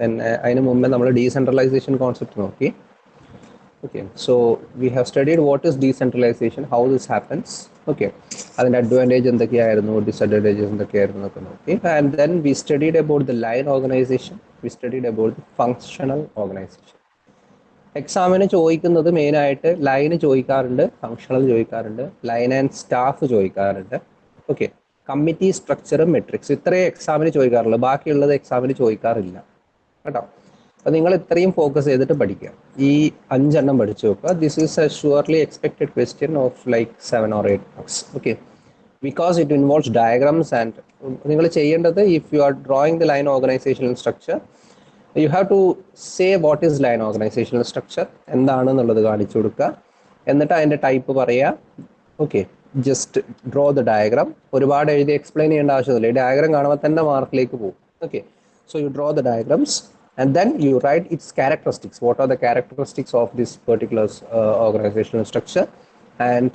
then അതിന് മുമ്പേ നമ്മൾ ഡീസെൻട്രലൈസേഷൻ കോൺസെപ്റ്റ് നോക്കി. Okay, so we have studied what is decentralization, how this happens. Okay, അതിന്റെ advantage എന്തൊക്കെയായിരുന്നു, disadvantages എന്തൊക്കെയായിരുന്നു എന്നൊക്കെ നോക്കി. And then we studied about the line organization, we studied about the functional organization. എക്സാമിന് ചോദിക്കുന്നത് മെയിനായിട്ട് ലൈന് ചോദിക്കാറുണ്ട്, ഫങ്ഷണൽ ചോദിക്കാറുണ്ട്, ലൈൻ ആൻഡ് സ്റ്റാഫ് ചോദിക്കാറുണ്ട്. ഓക്കെ, കമ്മിറ്റി സ്ട്രക്ചർ, മെട്രിക്സ്, ഇത്രയും എക്സാമിന് ചോദിക്കാറുള്ളൂ, ബാക്കിയുള്ളത് എക്സാമിന് ചോദിക്കാറില്ല കേട്ടോ. അപ്പോൾ നിങ്ങൾ ഇത്രയും ഫോക്കസ് ചെയ്തിട്ട് പഠിക്കുക, ഈ 5 എണ്ണം പഠിച്ചു നോക്കുക. This is A surely expected question of like 7 or 8 marks. Okay, because it involves diagrams and നിങ്ങൾ ചെയ്യേണ്ടത്, if you are drawing the line organisational structure, you have to say what is line organizational structure, എന്താണെന്നുള്ളത് കാണിച്ചു കൊടുക്കുക, എന്നിട്ട് അതിൻ്റെ type പറയുക. Okay, just draw the diagram. ഒരുപാട് എഴുതി എക്സ്പ്ലെയിൻ ചെയ്യേണ്ട ആവശ്യമില്ല, ഈ ഡയഗ്രാം കാണുമ്പോൾ തന്നെ മാർക്കിലേക്ക് പോകും. Okay, so U draw the diagrams and then you write its characteristics. What are the characteristics of this particular organizational structure and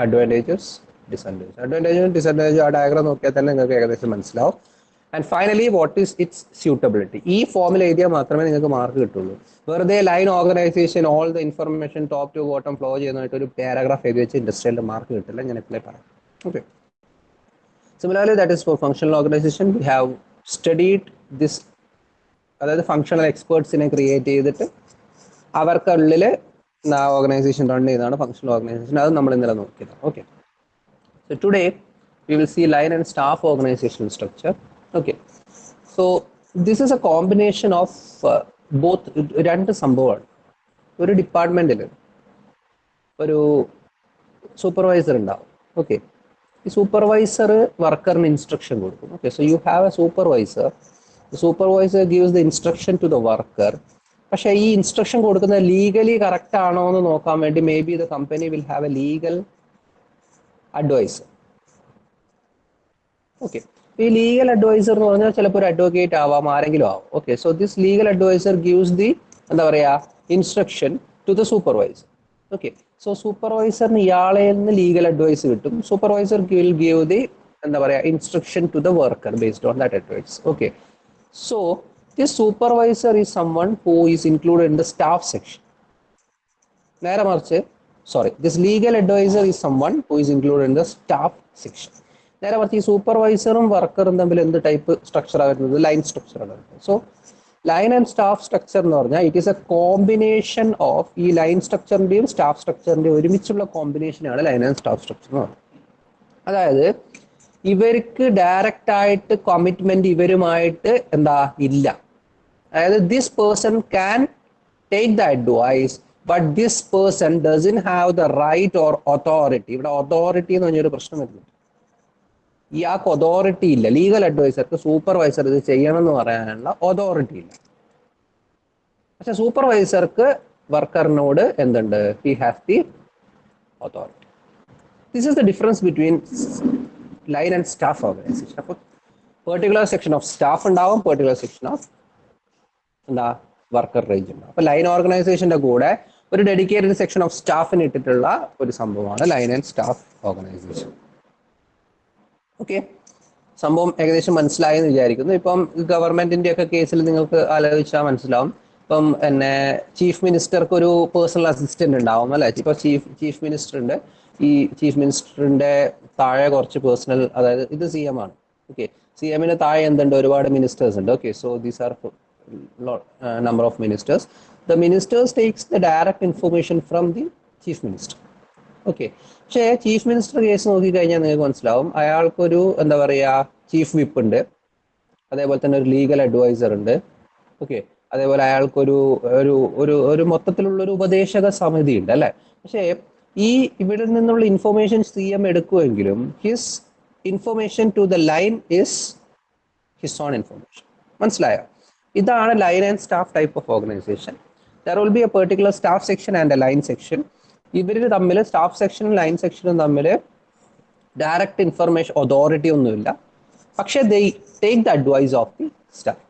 advantages, disadvantages. Advantages and disadvantages ആ diagram നോക്കിയാൽ തന്നെ നിങ്ങൾക്ക് ഏകദേശം മനസ്സിലാവും. And finally what is its suitability. ഈ ഫോമിൽ എഴുതിയാൽ മാത്രമേ നിങ്ങൾക്ക് മാർക്ക് കിട്ടുള്ളൂ. വെറുതെ line organisation all the information top to bottom flow ചെയ്യുന്നതായിട്ട് ഒരു പാരഗ്രാഫ് എഴുതി വെച്ച് ഇൻഡസ്ട്രിയലിൽ മാർക്ക് കിട്ടില്ല, ഞാൻ എപ്പോഴേ പറയാം. Okay, similarly that is for functional organisation. We have studied this, അതായത് ഫങ്ഷണൽ എക്സ്പേർട്സിനെ ക്രിയേറ്റ് ചെയ്തിട്ട് അവർക്കുള്ളിൽ ഓർഗനൈസേഷൻ റൺ ചെയ്യുന്നതാണ് ഫങ്ഷണൽ ഓർഗനൈസേഷൻ. അത് നമ്മൾ ഇന്നലെ നോക്കിയത്. Okay, so today we will see line and staff organisational structure. Okay, so this is a combination of both. രണ്ട് സംഭവമാണ്. ഒരു ഡിപ്പാർട്ട്മെന്റിൽ ഒരു സൂപ്പർവൈസർ ഉണ്ടാവും. ഓക്കെ, ഈ സൂപ്പർവൈസർ വർക്കറിന് ഇൻസ്ട്രക്ഷൻ കൊടുക്കും. Okay, so you have a supervisor. The supervisor gives the instruction to the worker. പക്ഷേ ഈ ഇൻസ്ട്രക്ഷൻ കൊടുക്കുന്നത് ലീഗലി കറക്റ്റ് ആണോ എന്ന് നോക്കാൻ വേണ്ടി may be the company will have a legal adviser. Okay, ഈ ലീഗൽ അഡ്വൈസർ എന്ന് പറഞ്ഞാൽ ചിലപ്പോൾ ഒരു അഡ്വക്കേറ്റ് ആവാം, ആരെങ്കിലും ആവാം. Okay, so this legal adviser gives the എന്താ പറയുക instruction to the supervisor. Okay, so സൂപ്പർവൈസറിന് ഇയാളെ നിന്ന് ലീഗൽ അഡ്വൈസ് കിട്ടും. സൂപ്പർവൈസർ വിൽ ഗീവ് ദി എന്താ പറയുക instruction to the worker based on that advice. Okay, so this supervisor is someone who is included in the staff section. നേരെ മറിച്ച് this legal advisor is someone who is included in the staff section. നേരെ മറിച്ച് ഈ സൂപ്പർവൈസറും വർക്കറും തമ്മിൽ എന്ത് type structure ആയിരുന്നത്, line structure ആണ്. So line and staff structure എന്ന് പറഞ്ഞാൽ it is a combination of ഈ ലൈൻ സ്ട്രക്ചറിന്റെയും സ്റ്റാഫ് സ്ട്രക്ചറിന്റെയും ഒരുമിച്ചുള്ള കോമ്പിനേഷനാണ് ലൈൻ ആൻഡ് സ്റ്റാഫ് സ്ട്രക്ചർ എന്ന് പറയുന്നത്. അതായത് ഇവർക്ക് ഡയറക്റ്റ് ആയിട്ട് കമ്മിറ്റ്മെന്റ് ഇവരുമായിട്ട് എന്താ ഇല്ല. അതായത് this person can take the advice, but this person doesn't have the right or authority. ഇവിടെ അതോറിറ്റി എന്ന് പറഞ്ഞൊരു പ്രശ്നം വരുന്നുണ്ട്. ഇയാൾക്ക് അതോറിറ്റി ഇല്ല. ലീഗൽ അഡ്വൈസർക്ക് സൂപ്പർവൈസർ ഇത് ചെയ്യണം എന്ന് പറയാനുള്ള അതോറിറ്റി ഇല്ല. പക്ഷെ സൂപ്പർവൈസർക്ക് വർക്കറിനോട് എന്തുണ്ട്, he has the authority. This is the difference between line and staff organisation. അപ്പോൾ പെർട്ടിക്കുലർ സെക്ഷൻ ഓഫ് സ്റ്റാഫ് ഉണ്ടാവും, പെർട്ടിക്കുലർ സെക്ഷൻ ഓഫ് എന്താ വർക്കർ റേഞ്ച് ഉണ്ടാവും. അപ്പോൾ ലൈൻ ഓർഗനൈസേഷന്റെ കൂടെ ഒരു ഡെഡിക്കേറ്റഡ് സെക്ഷൻ ഓഫ് സ്റ്റാഫിന് ഇട്ടിട്ടുള്ള ഒരു സംഭവമാണ് line and staff organisation. Okay, സംഭവം ഏകദേശം മനസ്സിലായി എന്ന് വിചാരിക്കുന്നു. ഇപ്പം ഗവൺമെന്റിന്റെ ഒക്കെ കേസിൽ നിങ്ങൾക്ക് ആലോചിച്ചാൽ മനസ്സിലാവും. ഇപ്പം എന്നെ ചീഫ് മിനിസ്റ്റർക്ക് ഒരു പേഴ്സണൽ അസിസ്റ്റന്റ് ഉണ്ടാവും അല്ലെ. ഇപ്പൊ ചീഫ് മിനിസ്റ്റർ ഉണ്ട്. ഈ ചീഫ് മിനിസ്റ്ററിന്റെ താഴെ കുറച്ച് പേഴ്സണൽ, അതായത് ഇത് CM ആണ്. ഓക്കെ, CM-ന് താഴെ എന്തുണ്ട്, ഒരുപാട് മിനിസ്റ്റേഴ്സ് ഉണ്ട്. Okay, so these are number of ministers. The ministers takes the direct information from the chief minister. Okay, പക്ഷേ ചീഫ് മിനിസ്റ്റർ കേസ് നോക്കിക്കഴിഞ്ഞാൽ നിങ്ങൾക്ക് മനസ്സിലാവും, അയാൾക്കൊരു എന്താ പറയുക ചീഫ് വിപ്പ് ഉണ്ട്, അതേപോലെ തന്നെ ഒരു ലീഗൽ അഡ്വൈസർ ഉണ്ട്. ഓക്കെ, അതേപോലെ അയാൾക്കൊരു ഒരു മൊത്തത്തിലുള്ളൊരു ഉപദേശക സമിതി ഉണ്ട് അല്ലെ. പക്ഷേ ഈ ഇവിടെ നിന്നുള്ള ഇൻഫർമേഷൻ CM എടുക്കുമെങ്കിലും his information to the line is his own information. മനസ്സിലായോ? ഇതാണ് line and staff type of organisation. There will be a particular staff section and a line section. ഇവർ തമ്മിൽ, സ്റ്റാഫ് സെക്ഷനും ലൈൻ സെക്ഷനും തമ്മിൽ ഡയറക്റ്റ് ഇൻഫർമേഷൻ അതോറിറ്റി ഒന്നുമില്ല, പക്ഷേ they take the advice of the staff.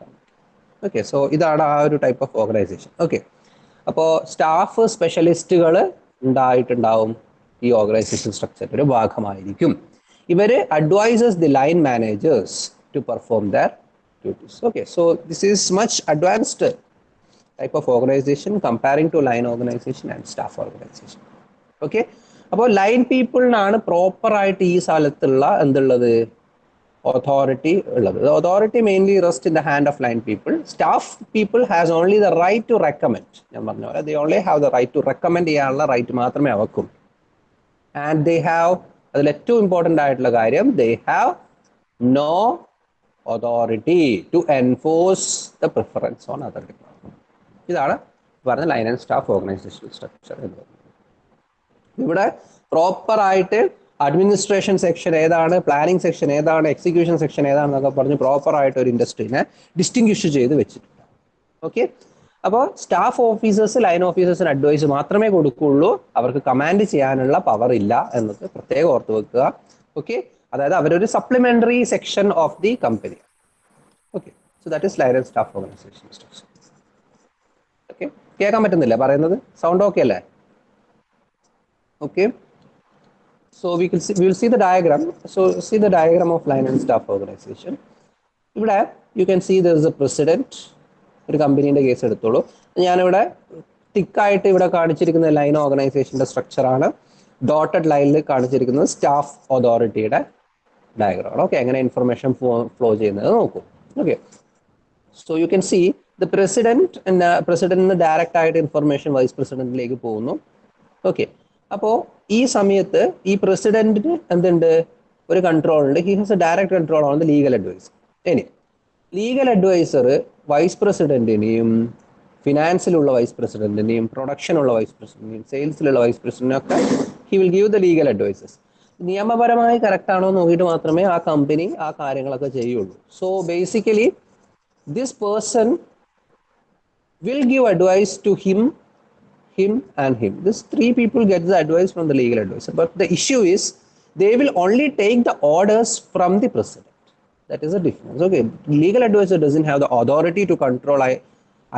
Okay, so ഇതാണ് ആ ഒരു ടൈപ്പ് ഓഫ് ഓർഗനൈസേഷൻ. ഓക്കെ, അപ്പോൾ സ്റ്റാഫ് സ്പെഷ്യലിസ്റ്റുകൾ ഉണ്ടായിട്ടുണ്ടാവും ഈ ഓർഗനൈസേഷൻ സ്ട്രക്ചറിന്റെ ഒരു ഭാഗമായിരിക്കും. ഇവര് advises the line managers to perform their duties. Okay, so this is much advanced type of organization comparing to line organization and staff organization. Okay, അപ്പോൾ line പീപ്പിളിനാണ് proper ആയിട്ട് ഈ സ്ഥലത്തുള്ള എന്തുള്ളത് authority ഉള്ളത്. The authority mainly rests in the hand of line people. Staff people has only the right to recommend. ഞാൻ പറഞ്ഞ പോലെ they only have the right to recommend ചെയ്യാനുള്ള right മാത്രമേ അവർക്കും. And they have അതിൽ ഏറ്റവും ഇമ്പോർട്ടൻ്റ് ആയിട്ടുള്ള കാര്യം they have no authority to enforce the preference on other department. ഇതാണ് പറഞ്ഞ line and staff organisation structure എന്ന് പറയുന്നത്. ഇവിടെ പ്രോപ്പർ ആയിട്ട് അഡ്മിനിസ്ട്രേഷൻ സെക്ഷൻ ഏതാണ്, പ്ലാനിങ് സെക്ഷൻ ഏതാണ്, എക്സിക്യൂഷൻ സെക്ഷൻ ഏതാണെന്നൊക്കെ പറഞ്ഞ് പ്രോപ്പർ ആയിട്ട് ഒരു ഇൻഡസ്ട്രീനെ ഡിസ്റ്റിങ്വിഷ് ചെയ്ത് വെച്ചിട്ടുണ്ട്. ഓക്കെ, അപ്പോൾ സ്റ്റാഫ് ഓഫീസേഴ്സ് ലൈൻ ഓഫീസേഴ്സിന് അഡ്വൈസ് മാത്രമേ കൊടുക്കുകയുള്ളൂ, അവർക്ക് കമാൻഡ് ചെയ്യാനുള്ള പവർ ഇല്ല എന്നത് പ്രത്യേകം ഓർത്ത് വെക്കുക. ഓക്കെ, അതായത് അവരൊരു supplementary section of the company. Okay, so that is line and staff organisation structure. Okay, കേൾക്കാൻ പറ്റുന്നില്ല പറയുന്നത്? സൗണ്ട് ഓക്കെ അല്ലേ? Okay, so we will see the diagram. So see the diagram of line and staff organization. ഇവിടെ you can see there is a president. ഒരു കമ്പനീൻ്റെ case എടുത്തോളൂ. ഞാനിവിടെ തിക്കായിട്ട് ഇവിടെ കാണിച്ചിരിക്കുന്ന ലൈൻ ഓർഗനൈസേഷൻ്റെ സ്ട്രക്ചറാണ്. ഡോട്ടഡ് ലൈനിൽ കാണിച്ചിരിക്കുന്നത് സ്റ്റാഫ് അതോറിറ്റിയുടെ ഡയഗ്രാമാണ്. ഓക്കെ, എങ്ങനെ ഇൻഫർമേഷൻ ഫ്ലോ ചെയ്യുന്നത് നോക്കൂ. Okay, so you can C the പ്രസിഡന്റിന് ഡയറക്റ്റ് ആയിട്ട് ഇൻഫർമേഷൻ വൈസ് പ്രസിഡന്റിലേക്ക് പോകുന്നു. ഓക്കെ, അപ്പോൾ ഈ സമയത്ത് ഈ പ്രസിഡന്റിന് എന്തുണ്ട്, ഒരു കൺട്രോൾ ഉണ്ട്. He has a direct control on the legal adviser. ഇനി ലീഗൽ അഡ്വൈസർ വൈസ് പ്രസിഡന്റിനെയും ഫിനാൻസിലുള്ള വൈസ് പ്രസിഡന്റിനെയും പ്രൊഡക്ഷനുള്ള വൈസ് പ്രസിഡന്റിനെയും സെയിൽസിലുള്ള വൈസ് പ്രസിഡന്റിനൊക്കെ he will give the legal advices. നിയമപരമായി കറക്റ്റ് ആണോ നോക്കിയിട്ട് മാത്രമേ ആ കമ്പനി ആ കാര്യങ്ങളൊക്കെ ചെയ്യുള്ളൂ. So basically this person will give advice to him and him. These three people get the advice from the legal advisor. But the issue is they will only take the orders from the president. That is the difference. Okay, legal advisor doesn't have the authority to control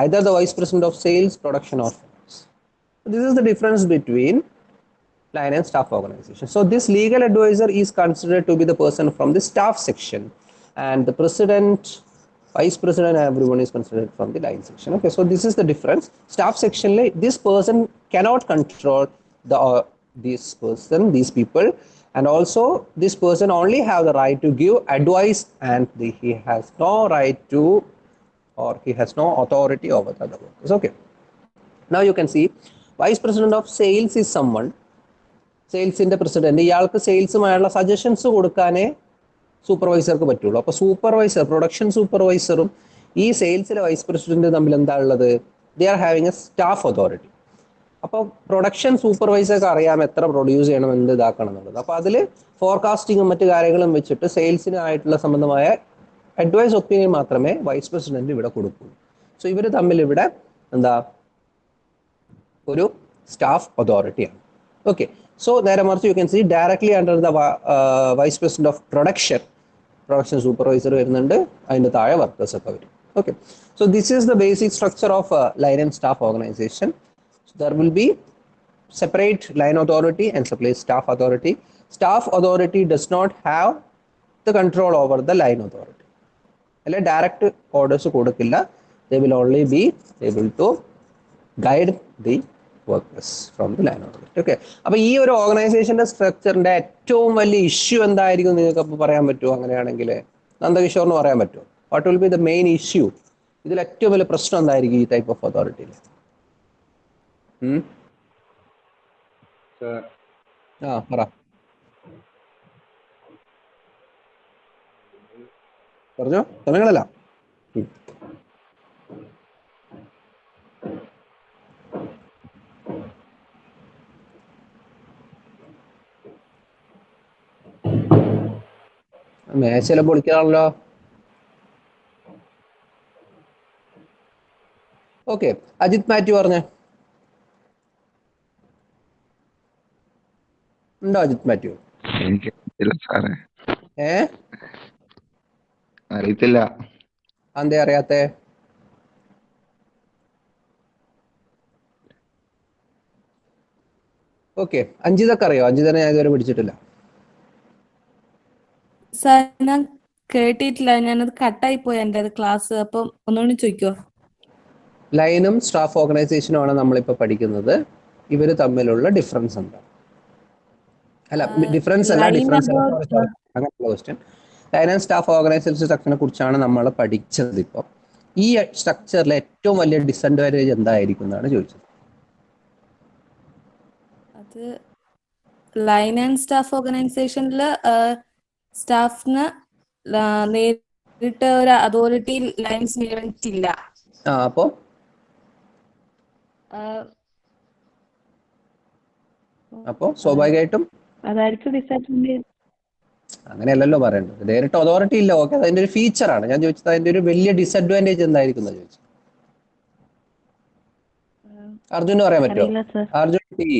either the vice president of sales, production or finance. This is the difference between line and staff organization. So this legal advisor is considered to be the person from the staff section, and the president, vice president, everyone is considered from the line section. Okay, so this is the difference. Staff section, this person cannot control these people, and also this person only have the right to give advice, and he has no right to, or he has no authority over the other workers. Okay, now you can see vice president of sales is someone, സെയിൽസിന്റെ president, ഇയാൾക്ക് സെയിൽസുമായുള്ള suggestions കൊടുക്കാനേ സൂപ്പർവൈസർക്ക് പറ്റുള്ളൂ. അപ്പോൾ supervisor, production സൂപ്പർവൈസറും ഈ സെയിൽസിലെ vice president തമ്മിൽ എന്താ ഉള്ളത്? They are having A staff authority. അപ്പോൾ പ്രൊഡക്ഷൻ സൂപ്പർവൈസർക്ക് അറിയാം എത്ര പ്രൊഡ്യൂസ് ചെയ്യണം, എന്ത് ഇതാക്കണം എന്നുള്ളത്. അപ്പോൾ അതിൽ ഫോർകാസ്റ്റിങ്ങും മറ്റു കാര്യങ്ങളും വെച്ചിട്ട് സെയിൽസിനായിട്ടുള്ള സംബന്ധമായ അഡ്വൈസ് ഒപ്പീനിയൻ മാത്രമേ വൈസ് പ്രസിഡന്റ് ഇവിടെ കൊടുക്കൂ. സോ ഇവർ തമ്മിൽ ഇവിടെ എന്താ ഒരു സ്റ്റാഫ് അതോറിറ്റിയാണ്. ഓക്കെ, so നേരെ മറിച്ച് you can see directly under the vice president of production supervisor വരുന്നുണ്ട്, അതിൻ്റെ താഴെ വർക്കേഴ്സ് ഒക്കെ വരും. Okay, so this is the basic structure of line and staff organisation. There will be separate line authority and separate staff authority. Staff authority does not have the control over the line authority. അല്ലെ direct orders കൊടുക്കില്ല. They will only be able to guide the workers from the line authority. Okay, അപ്പോൾ ഈ ഒരു ഓർഗനൈസേഷൻ്റെ സ്ട്രക്ചറിൻ്റെ ഏറ്റവും വലിയ issue എന്തായിരിക്കും നിങ്ങൾക്ക് അപ്പോൾ പറയാൻ പറ്റുമോ? അങ്ങനെയാണെങ്കിൽ നന്ദകിഷോറിന് പറയാൻ പറ്റുമോ? What will be the main issue? ഇതിൽ ഏറ്റവും വലിയ പ്രശ്നം എന്തായിരിക്കും ഈ ടൈപ്പ് ഓഫ് അതോറിറ്റിയിൽ? പറ, പറഞ്ഞോ, സമയങ്ങളല്ല. മേശയെല്ലാം പൊളിക്കാണല്ലോ. ഓക്കെ, അജിത് മാത്യു പറഞ്ഞേ, ഉണ്ടോ അജിത് മാത്യു? അറിയത്തില്ല. എന്തേ അറിയാത്തെ? ഓക്കെ, അഞ്ജിതൊക്കെ അറിയോ? അഞ്ജിതനെ ഞാൻ ഇതുവരെ പിടിച്ചിട്ടില്ല. കേട്ടിട്ടില്ല, ഞാനത് കട്ടായി പോയി എൻ്റെ ക്ലാസ്. അപ്പം ഒന്നുകൂടി ചോദിക്കോ? ലൈനും സ്റ്റാഫ് ഓർഗനൈസേഷനും ആണ് നമ്മളിപ്പോൾ പഠിക്കുന്നത്. ഇവർ തമ്മിലുള്ള ഡിഫറൻസ് എന്താ? അല്ല, ഡിഫറൻസ് അല്ല, ലൈൻ ഡിഫറൻസ് അബൌട്ട് അങ്ങനെയുള്ള question. Line and staff organisation സ്ട്രക്ചറിനെ കുറിച്ചാണ് നമ്മൾ പഠിച്ചത്. ഇപ്പോൾ ഈ സ്ട്രക്ചറിലെ ഏറ്റവും വലിയ ഡിസഡ്വാൻറ്റേജ് എന്തായിരിക്കും എന്നാണ് ചോദിച്ചത്. അത് ലൈൻ ആൻഡ് സ്റ്റാഫ് ഓർഗനൈസേഷനിൽ സ്റ്റാഫിന് നേരിട്ട് ഒരു അതോറിറ്റി ലൈൻസ് നിയമിച്ചില്ല. അപ്പോൾ അപ്പോൾ സ്വാഭാവികമായിട്ടും അതായിരിക്കും ഡിസഡ്വാൻറ്റേജ്. അങ്ങനെയല്ലല്ലോ പറയേണ്ടത്. നേരിട്ട് അതോറിറ്റി ഇല്ല, ഓക്കെ, അതിന്റെ ഒരു ഫീച്ചറാണ് ഞാൻ ചോദിച്ചത്. അതിന്റെ ഒരു വലിയ ഡിസഡ്വാൻറ്റേജ് എന്തായിരിക്കും എന്ന് ചോദിച്ചത്. അർജുന് പറയാൻ പറ്റുമോ? അറിയില്ല സർ. അർജുൻ ടി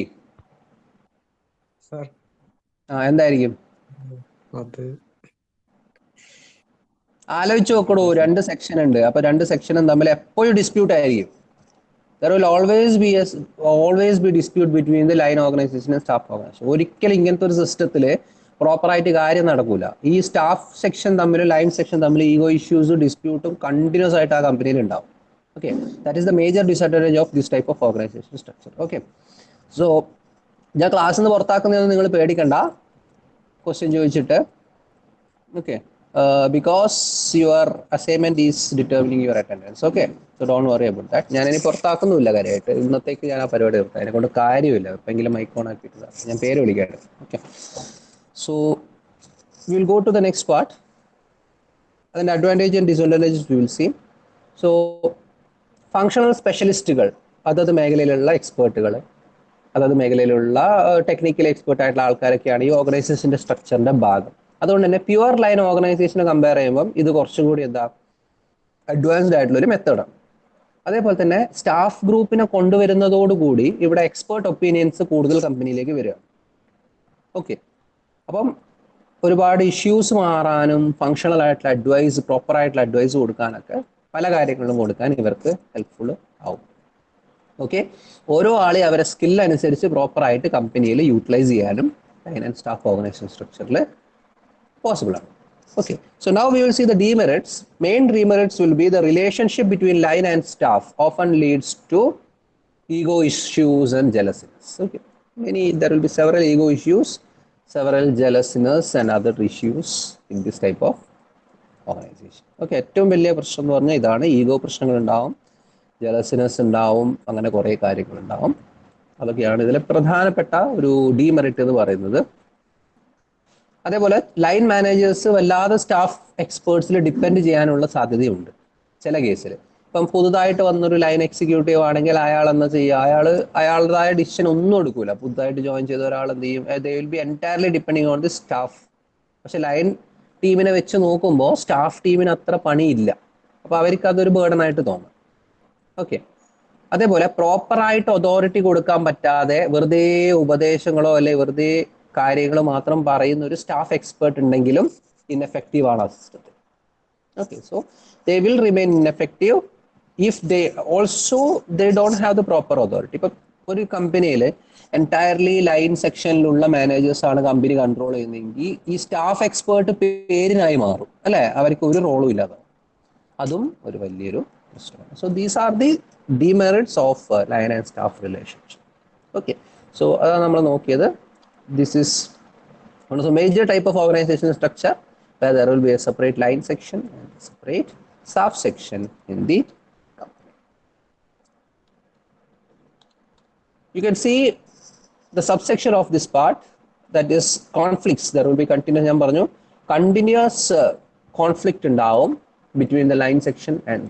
എന്തായിരിക്കും? ആലോചിച്ച് നോക്കണോ, രണ്ട് സെക്ഷൻ ഉണ്ട്. അപ്പൊ രണ്ട് സെക്ഷനും തമ്മിൽ എപ്പോഴും ഡിസ്പ്യൂട്ട് ആയിരിക്കും. There will always be dispute between the line organization and staff organization. ഒരിക്കലും ഇങ്ങനത്തെ ഒരു സിസ്റ്റത്തില് പ്രോപ്പറായിട്ട് കാര്യം നടക്കൂല. ഈ സ്റ്റാഫ് സെക്ഷൻ തമ്മിൽ ലൈൻ സെക്ഷൻ തമ്മിൽ ഈഗോ ഇഷ്യൂസും ഡിസ്പ്യൂട്ടും കണ്ടിന്യൂസ് ആയിട്ട് ആ കമ്പനിയിൽ ഉണ്ടാവും. Okay, that is the major disadvantage of this type of organisation structure. Okay, so ഞാൻ ക്ലാസ്സിൽ നിന്ന് പുറത്താക്കുന്നതെന്ന് നിങ്ങൾ പേടിക്കണ്ട ക്വസ്റ്റ്യൻ ചോദിച്ചിട്ട്. Okay, because your assignment is determining your attendance. Okay, so don't worry about that. ഞാൻ ഇനി പുറത്താക്കുന്നില്ല കാര്യമായിട്ട്. ഇന്നത്തേക്ക് ഞാൻ ആ പരിപാടി നിർത്താം. അതിനെ കൊണ്ട് കാര്യമില്ല. എപ്പോഴെങ്കിലും മൈക്ക് ഓൺ ആക്കിയിട്ട് ഞാൻ പേര് വിളിക്കാറ്. Okay, so will go to the next part. അതിൻ്റെ advantage and disadvantages we will see. So functional സ്പെഷ്യലിസ്റ്റുകൾ, അതത് മേഖലയിലുള്ള എക്സ്പേർട്ടുകൾ, അതത് മേഖലയിലുള്ള ടെക്നിക്കലി എക്സ്പേർട്ട് ആയിട്ടുള്ള ആൾക്കാരൊക്കെയാണ് ഈ ഓർഗനൈസേഷൻ്റെ സ്ട്രക്ചറിൻ്റെ ഭാഗം. അതുകൊണ്ട് തന്നെ പ്യുവർ ലൈൻ ഓർഗനൈസേഷനെ കമ്പയർ ചെയ്യുമ്പോൾ ഇത് കുറച്ചും കൂടി എന്താ അഡ്വാൻസ്ഡ് ആയിട്ടുള്ള ഒരു മെത്തേഡാണ്. അതേപോലെ തന്നെ സ്റ്റാഫ് ഗ്രൂപ്പിനെ കൊണ്ടുവരുന്നതോടുകൂടി ഇവിടെ എക്സ്പേർട്ട് ഒപ്പീനിയൻസ് കൂടുതൽ കമ്പനിയിലേക്ക് വരിക. ഓക്കെ, അപ്പം ഒരുപാട് ഇഷ്യൂസ് മാറാനും ഫങ്ഷണൽ ആയിട്ടുള്ള അഡ്വൈസ്, പ്രോപ്പർ ആയിട്ടുള്ള അഡ്വൈസ് കൊടുക്കാനൊക്കെ പല കാര്യങ്ങളിലും കൊടുക്കാൻ ഇവർക്ക് ഹെൽപ്ഫുൾ ആവും. ഓക്കെ, ഓരോ ആളെ അവരെ സ്കിൽ അനുസരിച്ച് പ്രോപ്പറായിട്ട് കമ്പനിയിൽ യൂട്ടിലൈസ് ചെയ്യാനും ലൈൻ ആൻഡ് സ്റ്റാഫ് ഓർഗനൈസേഷൻ സ്ട്രക്ചറിൽ possible. Okay, so now we will see the demerits. Main demerits will be the relationship between line and staff often leads to ego issues and jealousiness. Okay, there will be several ego issues, several jealousiness and other issues in this type of organization. Okay, ഏറ്റവും വലിയ പ്രശ്നം എന്ന് പറഞ്ഞാൽ ഇതാണ്. Ego പ്രശ്നങ്ങൾ ഉണ്ടാവും, ജലസിനസ് ഉണ്ടാവും, അങ്ങനെ കുറേ കാര്യങ്ങൾ ഉണ്ടാവും. അതൊക്കെയാണ് ഇതിലെ പ്രധാനപ്പെട്ട ഒരു ഡീമെറിറ്റ് എന്ന് പറയുന്നത്. അതേപോലെ ലൈൻ മാനേജേഴ്സ് വല്ലാതെ സ്റ്റാഫ് എക്സ്പേർട്സിൽ ഡിപ്പെൻഡ് ചെയ്യാനുള്ള സാധ്യതയുണ്ട് ചില കേസിൽ. ഇപ്പം പുതുതായിട്ട് വന്നൊരു ലൈൻ എക്സിക്യൂട്ടീവ് ആണെങ്കിൽ അയാൾ എന്താ ചെയ്യുക, അയാളുടേതായ ഡിസിഷൻ ഒന്നും എടുക്കൂല. പുതുതായിട്ട് ജോയിൻ ചെയ്ത ഒരാൾ എന്ത് ചെയ്യും, they will be entirely depending on the staff. പക്ഷെ ലൈൻ ടീമിനെ വെച്ച് നോക്കുമ്പോൾ സ്റ്റാഫ് ടീമിന് അത്ര പണിയില്ല. അപ്പോൾ അവർക്ക് അതൊരു ബേർഡൻ ആയിട്ട് തോന്നും. ഓക്കെ, അതേപോലെ പ്രോപ്പറായിട്ട് അതോറിറ്റി കൊടുക്കാൻ പറ്റാതെ വെറുതെ ഉപദേശങ്ങളോ അല്ലെ വെറുതെ കാര്യങ്ങൾ മാത്രം പറയുന്ന ഒരു സ്റ്റാഫ് എക്സ്പേർട്ട് ഉണ്ടെങ്കിലും ഇൻഎഫക്റ്റീവ് ആണ് ആ സിസ്റ്റത്തിൽ. Okay, so they will remain ineffective if they don't have the proper authority. ഇപ്പം ഒരു കമ്പനിയിൽ എൻറ്റയർലി ലൈൻ സെക്ഷനിലുള്ള മാനേജേഴ്സ് ആണ് കമ്പനി കൺട്രോൾ ചെയ്യുന്നതെങ്കിൽ ഈ സ്റ്റാഫ് എക്സ്പേർട്ട് പേരിനായി മാറും അല്ലേ, അവർക്ക് ഒരു റോളും ഇല്ലാതെ. അതും ഒരു വലിയൊരു പ്രശ്നമാണ്. So these are the demerits of line and staff relationship. Okay, so അതാണ് നമ്മൾ നോക്കിയത്. This is one of the major type of organizational structure where there will be a separate line section and a separate staff section in the company. You can see the subsection of this part, that is conflicts. There will be continuous conflict ഉണ്ടാവും between the line section and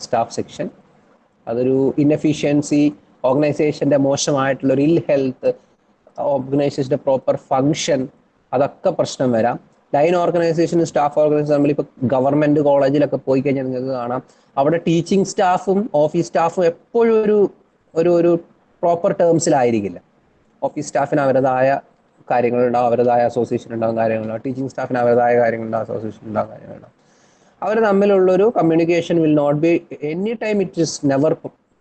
staff section. അതൊരു inefficiency, ഓർഗനൈസേഷൻ്റെ മോശമായിട്ടുള്ളൊരു ഇൽ health, ഓർഗനൈസേഷൻ്റെ proper function, അതൊക്കെ പ്രശ്നം വരാം. Line ഓർഗനൈസേഷനും staff organisation തമ്മിൽ ഇപ്പോൾ ഗവൺമെൻറ് കോളേജിലൊക്കെ പോയി കഴിഞ്ഞാൽ നിങ്ങൾക്ക് കാണാം, അവിടെ ടീച്ചിങ് സ്റ്റാഫും ഓഫീസ് സ്റ്റാഫും എപ്പോഴും ഒരു പ്രോപ്പർ ടേംസിലായിരിക്കില്ല. ഓഫീസ് സ്റ്റാഫിന് അവരുടേതായ കാര്യങ്ങളുണ്ടാവും, അവരുടേതായ അസോസിയേഷൻ ഉണ്ടാകും, കാര്യങ്ങളുണ്ടാവും. ടീച്ചിങ് സ്റ്റാഫിന് അവരുടേതായ കാര്യങ്ങളുണ്ടാവും, അസോസിയേഷൻ ഉണ്ടാകും, കാര്യങ്ങളുണ്ടാവും. അവർ തമ്മിലുള്ളൊരു communication will not be any time, it is never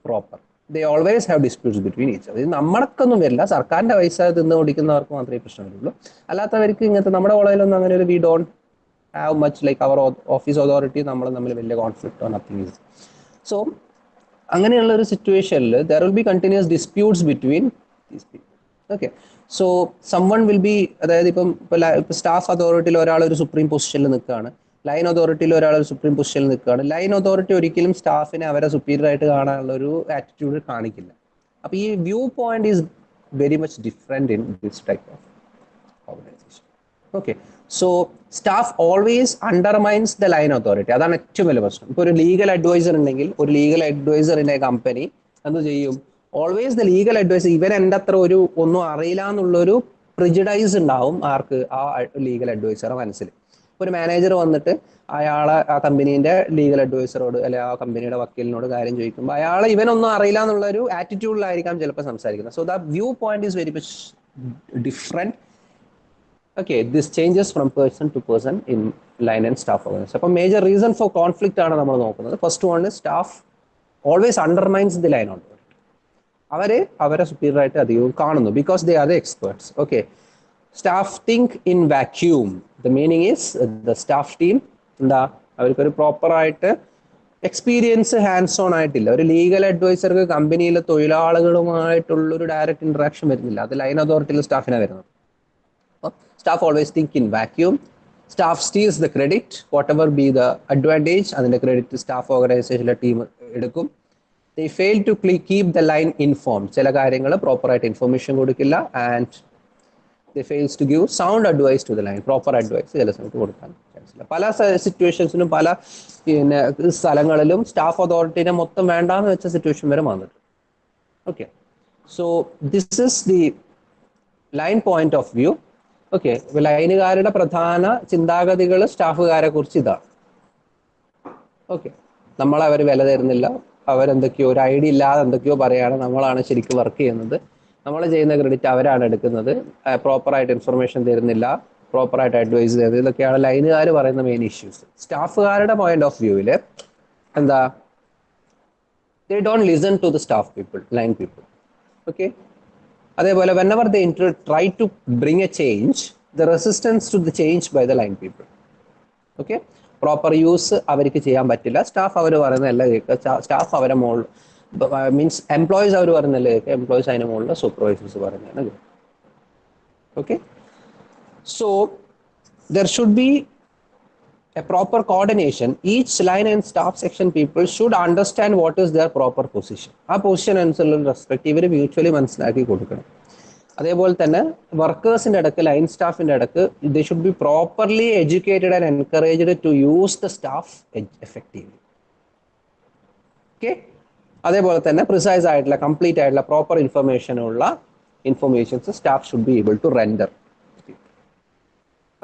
proper. They always have disputes between each other. ഇത് നമ്മൾക്കൊന്നും വരില്ല, സർക്കാരിൻ്റെ പൈസ തിന്ന് ഓടിക്കുന്നവർക്ക് മാത്രമേ പ്രശ്നം വരുള്ളൂ. അല്ലാത്തവർക്ക് ഇങ്ങനത്തെ നമ്മുടെ കോളേജിലൊന്നും അങ്ങനെ ഒരു we don't have much like our office authority നമ്മൾ തമ്മിൽ വലിയ conflict or nothing is. So അങ്ങനെയുള്ള ഒരു സിറ്റുവേഷനിൽ there will B continuous disputes between these people. Okay, so someone will be, അതായത് ഇപ്പം സ്റ്റാഫ് അതോറിറ്റിയിൽ ഒരാൾ ഒരു സുപ്രീം പൊസിഷനിൽ നിൽക്കുകയാണ്, ലൈൻ അതോറിറ്റിയിൽ ഒരാൾ ഒരു സുപ്രീം പൊസിഷനിൽ നിൽക്കുകയാണ്. ലൈൻ അതോറിറ്റി ഒരിക്കലും സ്റ്റാഫിനെ അവരെ സുപ്പീരിയർ ആയിട്ട് കാണാനുള്ള ഒരു ആറ്റിറ്റ്യൂഡ് കാണിക്കില്ല. അപ്പോൾ ഈ view point is very much different in this type of organisation. Okay, so staff always undermines the line authority. അതാണ് ഏറ്റവും വലിയ പ്രശ്നം. ഇപ്പോൾ ഒരു ലീഗൽ അഡ്വൈസർ ഉണ്ടെങ്കിൽ ഒരു ലീഗൽ അഡ്വൈസറിന്റെ കമ്പനി എന്ത് ചെയ്യും? ഓൾവേസ് ദ ലീഗൽ അഡ്വൈസർ, ഇവൻ എൻ്റെ അത്ര ഒന്നും അറിയില്ല എന്നുള്ളൊരു പ്രിജുഡൈസ് ഉണ്ടാവും ആർക്ക്? ആ ലീഗൽ അഡ്വൈസറെ മനസ്സിൽ. ഒരു മാനേജർ വന്നിട്ട് അയാളെ ആ കമ്പനീന്റെ ലീഗൽ അഡ്വൈസറോട് അല്ലെ ആ കമ്പനിയുടെ വക്കീലിനോട് കാര്യം ചോദിക്കുമ്പോൾ അയാൾ ഇവനൊന്നും അറിയില്ല എന്നുള്ളൊരു ആറ്റിറ്റ്യൂഡിലായിരിക്കാം ചിലപ്പോൾ സംസാരിക്കുന്നത്. So the view point is very much different. Okay, this changes from person to person in line and staff organization. അപ്പോൾ മേജർ റീസൺ ഫോർ കോൺഫ്ലിക്റ്റ് ആണ് നമ്മൾ നോക്കുന്നത്. First one is staff always undermines the line authority. അവരെ superior ആയിട്ട് അധികവും കാണുന്നു because they are the experts. Okay, staff think in vacuum. The meaning is the staff team എന്താ, അവർക്കൊരു പ്രോപ്പറായിട്ട് എക്സ്പീരിയൻസ് ഹാൻഡ്സ് ഓൺ ആയിട്ടില്ല. ഒരു ലീഗൽ അഡ്വൈസർക്ക് കമ്പനിയിലെ തൊഴിലാളികളുമായിട്ടുള്ളൊരു ഡയറക്റ്റ് ഇന്ററാക്ഷൻ വരുന്നില്ല. അത് ലൈൻ അതോറിറ്റിയിലെ സ്റ്റാഫിനാണ് വരുന്നത്. Staff always think in vacuum. Staff steals the credit, whatever be the advantage, അതിന്റെ ക്രെഡിറ്റ് സ്റ്റാഫ് ഓർഗനൈസേഷനിലെ ടീം എടുക്കും. They fail to keep the line informed. ചില കാര്യങ്ങൾ പ്രോപ്പറായിട്ട് ഇൻഫർമേഷൻ കൊടുക്കില്ല. And they fails to give sound advice to the line. Proper advice ചില സമയത്ത് കൊടുക്കാൻ ചാൻസ് ഇല്ല. പല സിറ്റുവേഷൻസിനും പല പിന്നെ സ്ഥലങ്ങളിലും സ്റ്റാഫ് അതോറിറ്റിനെ മൊത്തം വേണ്ടാന്ന് വെച്ച സിറ്റുവേഷൻ വരെ വന്നിട്ടുണ്ട്. Okay, so this is the line point of view. Okay, ലൈനുകാരുടെ പ്രധാന ചിന്താഗതികൾ സ്റ്റാഫുകാരെ കുറിച്ച് ഇതാണ്. ഓക്കെ, അവർ വില തരുന്നില്ല, അവരെന്തൊക്കെയോ ഒരു ഐഡിയ ഇല്ലാതെ എന്തൊക്കെയോ പറയാണ്, നമ്മളാണ് ശരിക്കും വർക്ക് ചെയ്യുന്നത്, നമ്മൾ ചെയ്യുന്ന ക്രെഡിറ്റ് അവരാണ് എടുക്കുന്നത്, പ്രോപ്പറായിട്ട് ഇൻഫർമേഷൻ തരുന്നില്ല, പ്രോപ്പറായിട്ട് അഡ്വൈസ് തരുന്നത്, ഇതൊക്കെയാണ് ലൈനുകാർ പറയുന്ന മെയിൻ ഇഷ്യൂസ്. സ്റ്റാഫുകാരുടെ പോയിന്റ് ഓഫ് വ്യൂവിൽ എന്താ, they don't listen to the staff people, line people. Okay, അതേപോലെ whenever they try to bring a change, the resistance to the change by the line people. Okay, proper use അവർക്ക് ചെയ്യാൻ പറ്റില്ല. Staff അവർ പറയുന്നതല്ല കേൾക്കുക, staff അവരെ മുകളിൽ means employees അവർ പറയുന്നതല്ല കേൾക്കുക, എംപ്ലോയീസ് അതിന് മുകളിൽ സൂപ്പർവൈസേഴ്സ് പറയുന്നതാണ് കേൾക്കുക. Okay, so there should be a proper coordination. Each line and staff section people should understand what is their proper position. ആ പൊസിഷൻ അനുസരിച്ചുള്ള റെസ്പെക്ട് ഇവർ മ്യൂച്വലി മനസ്സിലാക്കി കൊടുക്കണം. അതേപോലെ തന്നെ വർക്കേഴ്സിന്റെ ഇടയ്ക്ക്, ലൈൻ സ്റ്റാഫിന്റെ ഇടയ്ക്ക് they should be properly educated and encouraged to use the staff effectively. Okay, അതേപോലെ തന്നെ പ്രിസൈസ് ആയിട്ടുള്ള, കംപ്ലീറ്റ് ആയിട്ടുള്ള, proper informations staff should be able to render.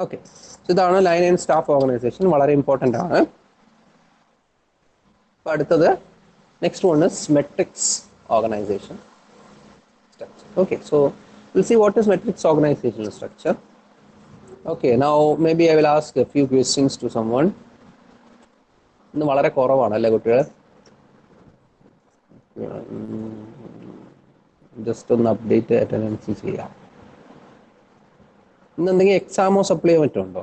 Okay, so ഇതാണ് ലൈൻ ആൻഡ് സ്റ്റാഫ് ഓർഗനൈസേഷൻ, വളരെ ഇമ്പോർട്ടൻ്റ് ആണ്. അപ്പോൾ അടുത്തത് next one is matrix organisation structure. Okay, so will see what is matrix organisation structure. Okay, now maybe I will ask a few questions to someone. ഇന്ന് വളരെ കുറവാണ് അല്ലേ കുട്ടികൾ? Just ഒന്ന് അപ്ഡേറ്റ് അറ്റൻഡൻസ് ചെയ്യാം. ഇന്ന് എന്തെങ്കിലും എക്സാമോ സപ്ലിയോ മറ്റോ ഉണ്ടോ?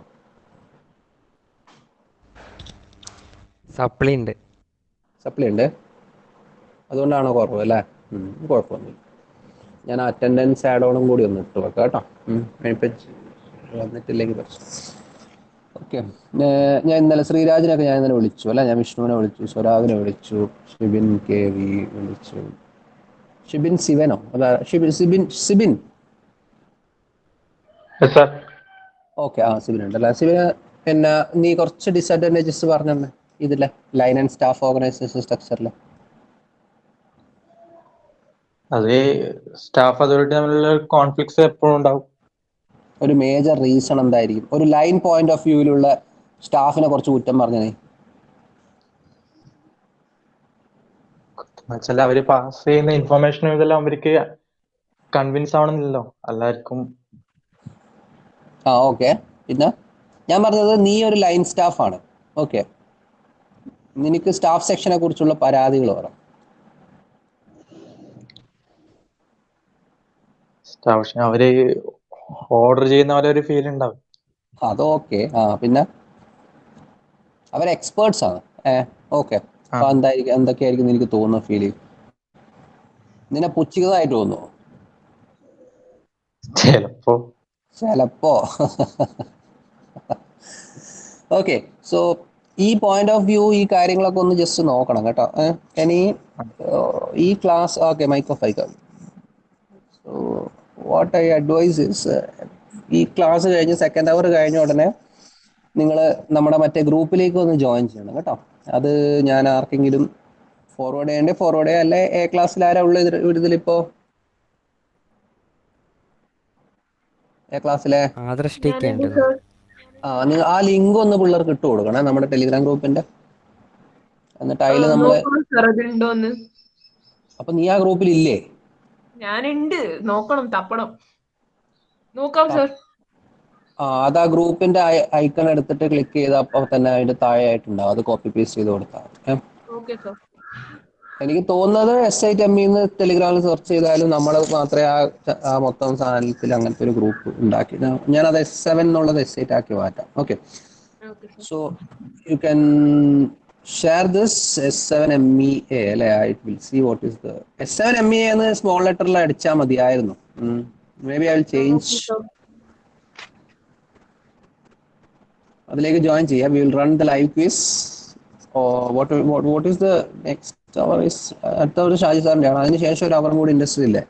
സപ്ലി ഉണ്ട്. അതുകൊണ്ടാണോ കുറവ് അല്ലേ? കുഴപ്പമൊന്നുമില്ല. ഞാൻ അറ്റൻഡൻസ് ആഡ് ഓണും കൂടി ഒന്ന് ഇട്ട് വെക്കാം കേട്ടോ, വന്നിട്ടില്ലെങ്കിൽ പ്രശ്നം. ഓക്കെ, ഞാൻ ഇന്നലെ ശ്രീരാജിനൊക്കെ ഞാൻ ഇന്നലെ വിളിച്ചു അല്ല, ഞാൻ വിഷ്ണുവിനെ വിളിച്ചു, സ്വരാഗിനെ വിളിച്ചു, ഷിബിൻ കെ വി വിളിച്ചു, ഷിബിൻ ശിവനോ അല്ല സിബിൻ ഓക്കെ, ആ സിബിൻ ഉണ്ടല്ലേ. സിബിന് പിന്നെ നീ കുറച്ച് ഡിസഡ്വാൻറ്റേജസ് പറഞ്ഞെന്നെ ഇതിലെ ലൈൻ ആൻഡ് സ്റ്റാഫ് ഓർഗനൈസേഷൻ സ്ട്രക്ചറിൽ. അത് സ്റ്റാഫ് അതോറിറ്റി തമ്മിലുള്ള കോൺഫ്ലിക്ട്സ് എപ്പോഴും ഉണ്ടാവും. ഒരു മേജർ റീസൺ എന്തായിരിക്കും? ഒരു ലൈൻ പോയിന്റ് ഓഫ് വ്യൂവിലുള്ള സ്റ്റാഫിനെ കുറച്ച് കുറ്റം പറഞ്ഞേ. എന്നുവെച്ചാൽ അവര് പാസ് ചെയ്യുന്ന ഇൻഫർമേഷൻ ഇതെല്ലാം അവർക്ക് കൺവിൻസ് ആവണമെന്നില്ലല്ലോ എല്ലാവർക്കും. ഓക്കെ, പിന്നെ ഞാൻ പറഞ്ഞത് നീ ഒരു ലൈൻ സ്റ്റാഫാണ്. ഓക്കെ, നിനക്ക് സ്റ്റാഫ് സെക്ഷനെ കുറിച്ചുള്ള പരാതികൾ പറ. അവര് ഓർഡർ ചെയ്യുന്ന പോലെ ഒരു ഫീൽ ഉണ്ടാവും. അതൊക്കെ പിന്നെ അവർ എക്സ്പേർട്സ് ആണ്. ഓക്കെ. ആ അപ്പൊ എന്തൊക്കെയായിരിക്കും എനിക്ക് തോന്നുന്ന ഫീൽ? നിന്നെ പുച്ഛിക്കുന്നതായിട്ട് തോന്നുന്നു ചിലപ്പോ. ചിലപ്പോ. ഓക്കെ. സോ ഈ പോയിന്റ് ഓഫ് വ്യൂ ഈ കാര്യങ്ങളൊക്കെ ഒന്ന് ജസ്റ്റ് നോക്കണം കേട്ടോ. ഇനി ഈ ക്ലാസ് ഓക്കെ മൈക്ക് ഓഫ് ആയിക്കാം. So what I advise is ഈ ക്ലാസ് കഴിഞ്ഞ് സെക്കൻഡ് അവർ കഴിഞ്ഞ ഉടനെ നിങ്ങൾ നമ്മുടെ മറ്റേ ഗ്രൂപ്പിലേക്ക് ഒന്ന് ജോയിൻ ചെയ്യണം കേട്ടോ. അത് ഞാൻ ആർക്കെങ്കിലും ഫോർവേഡ് ചെയ്യണ്ടേ ഫോർവേഡ് ചെയ്യാം, അല്ലെ എ ക്ലാസ്സിൽ ആരാ ഉള്ള ഇതിലിപ്പോ എ ക്ലാസ്സിലെ ആദർശിക്കേണ്ടത്. നിങ്ങൾ ആ ലിങ്ക് ഒന്ന് പിള്ളേർക്ക് ഇട്ട് കൊടുക്കണേ നമ്മുടെ ടെലിഗ്രാം ഗ്രൂപ്പിന്റെ. എന്നിട്ട് അതിൽ നമ്മള് അപ്പൊ നീ ആ ഗ്രൂപ്പിൽ ഇല്ലേ? ഞാനുണ്ട്, നോക്കണം, തപ്പണം, നോക്കാം സർ. അത് ആ ഗ്രൂപ്പിന്റെ ഐക്കൺ എടുത്തിട്ട് ക്ലിക്ക് ചെയ്ത് അപ്പൊ തന്നെ അതിന്റെ താഴെ ആയിട്ടുണ്ടാവും, അത് കോപ്പി പേസ്റ്റ് ചെയ്ത് കൊടുത്താൽ. Okay sir. എനിക്ക് തോന്നുന്നത് SITMന്ന് ടെലിഗ്രാമിൽ സെർച്ച് ചെയ്താലും നമ്മൾ മാത്രമേ ആ മൊത്തം സാധനത്തിൽ അങ്ങനത്തെ ഒരു ഗ്രൂപ്പ് ഉണ്ടാക്കി. ഞാനത് S7 എന്നുള്ളത് S8 ആക്കി മാറ്റാം. Okay. So you can share this S7MEA അല്ലെ. I will see what is the S7MEA എന്ന് സ്മോൾ ലെറ്ററിൽ അടിച്ചാൽ മതിയായിരുന്നു. Maybe I will change. അതിലേക്ക് ജോയിൻ ചെയ്യാം. We will run the live quiz. What is the next hour is അടുത്ത ഒരു ഷാജി സാറിൻ്റെ ആണ്. അതിനുശേഷം ഒരു അവർ കൂടി ഇൻഡസ്ട്രി ഇല്ലേ,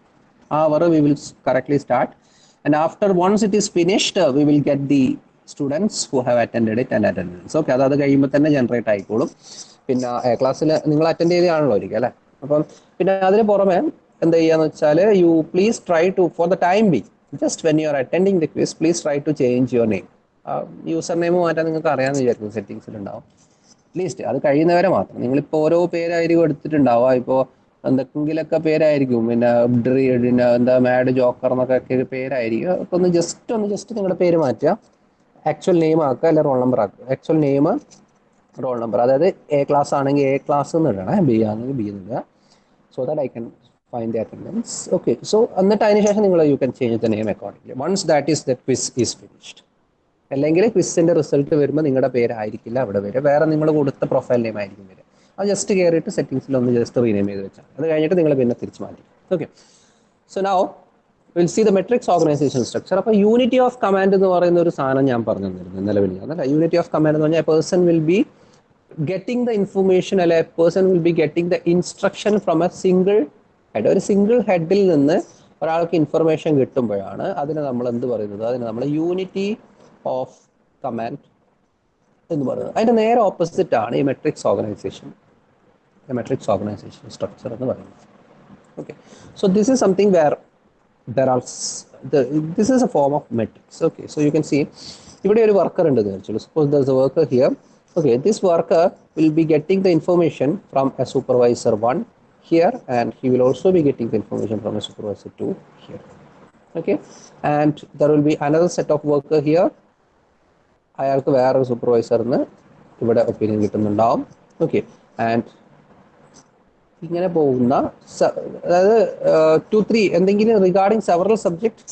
ആ അവർ we will correctly start. And after once it is finished we will get the students who have attended it and attendance. Okay. അത് കഴിയുമ്പോൾ തന്നെ ജനറേറ്റ് ആയിക്കോളും. പിന്നെ ക്ലാസ്സിൽ നിങ്ങൾ അറ്റൻഡ് ചെയ്താണല്ലോ ഒരിക്കൽ അല്ലേ. അപ്പം പിന്നെ അതിന് പുറമെ എന്താ ചെയ്യാന്ന് വെച്ചാൽ you please try to for the time be just when you are attending the quiz please try to change your name. User name മാറ്റാൻ നിങ്ങൾക്ക് അറിയാമെന്ന് വിചാരിക്കും, സെറ്റിംഗ്സിലുണ്ടാവും. അറ്റ്ലീസ്റ്റ് അത് കഴിയുന്നവരെ മാത്രം. നിങ്ങളിപ്പോൾ ഓരോ പേരായിരിക്കും എടുത്തിട്ടുണ്ടാവുക. ഇപ്പോൾ എന്തെങ്കിലുമൊക്കെ പേരായിരിക്കും, പിന്നെ പിന്നെ എന്താ മാഡ് ജോക്കർ എന്നൊക്കെ പേരായിരിക്കും. അപ്പോൾ ജസ്റ്റ് നിങ്ങളുടെ പേര് മാറ്റുക, ആക്ച്വൽ നെയിം ആക്കുക, അല്ലെ റോൾ നമ്പർ ആക്കുക. Actual name, roll number. അതായത് എ ക്ലാസ് ആണെങ്കിൽ എ ക്ലാസ് എന്ന് ഇടണേ, ബി ആണെങ്കിൽ ബി എന്ന് ഇടുക. So that I can find the attendance. Okay. So എന്നിട്ട് അതിന് ശേഷം നിങ്ങൾ you can change the name accordingly once the quiz is finished. അല്ലെങ്കിൽ ക്വിസിന്റെ റിസൾട്ട് വരുമ്പോൾ നിങ്ങളുടെ പേരായിരിക്കില്ല അവിടെ വരിക, വേറെ നിങ്ങൾ കൊടുത്ത പ്രൊഫൈൽ നെയിം ആയിരിക്കും വരിക. അത് ജസ്റ്റ് കയറിയിട്ട് സെറ്റിംഗ്സിൽ ഒന്ന് ജസ്റ്റ് റീനെയിം ചെയ്ത് വെച്ചാൽ അത് കഴിഞ്ഞിട്ട് നിങ്ങൾ പിന്നെ തിരിച്ച് മാറ്റി. Okay. So now will see the matrix organisation structure. അപ്പോൾ യൂണിറ്റി ഓഫ് കമാൻഡ് എന്ന് പറയുന്ന ഒരു സാധനം ഞാൻ പറഞ്ഞു തന്നിരുന്നു നിലവിൽ. അതല്ല, യൂണിറ്റി ഓഫ് കമാൻഡ് എന്ന് പറഞ്ഞാൽ person will be getting the information, അല്ലെ person will be getting the instruction from a single head. ഒരു സിംഗിൾ ഹെഡിൽ നിന്ന് ഒരാൾക്ക് ഇൻഫർമേഷൻ കിട്ടുമ്പോഴാണ് അതിനെ നമ്മൾ എന്ത് പറയുന്നത്, അതിന് നമ്മൾ യൂണിറ്റി ഓഫ് കമാൻഡ് എന്ന് പറയുന്നത്. അതിന്റെ നേരെ ഓപ്പോസിറ്റ് ആണ് ഈ മെട്രിക്സ് ഓർഗനൈസേഷൻ സ്ട്രക്ചർ എന്ന് പറയുന്നത്. Okay, so this is something where there are this is a form of matrix. Okay, so you can see ഇവിടെ ഒരു വർക്കർ ഉണ്ട്. Suppose there is a worker here. Okay, this worker will be getting the information from a supervisor 1 here, and he will also be getting the information from a supervisor 2 here. Okay, and there will be another set of worker here. അയാൾക്ക് വേറൊരു സൂപ്പർവൈസറിന് ഇവിടെ opinion കിട്ടുന്നുണ്ടാവും. Okay. And ഇങ്ങനെ പോകുന്ന അതായത് 2-3 എന്തെങ്കിലും regarding several subject,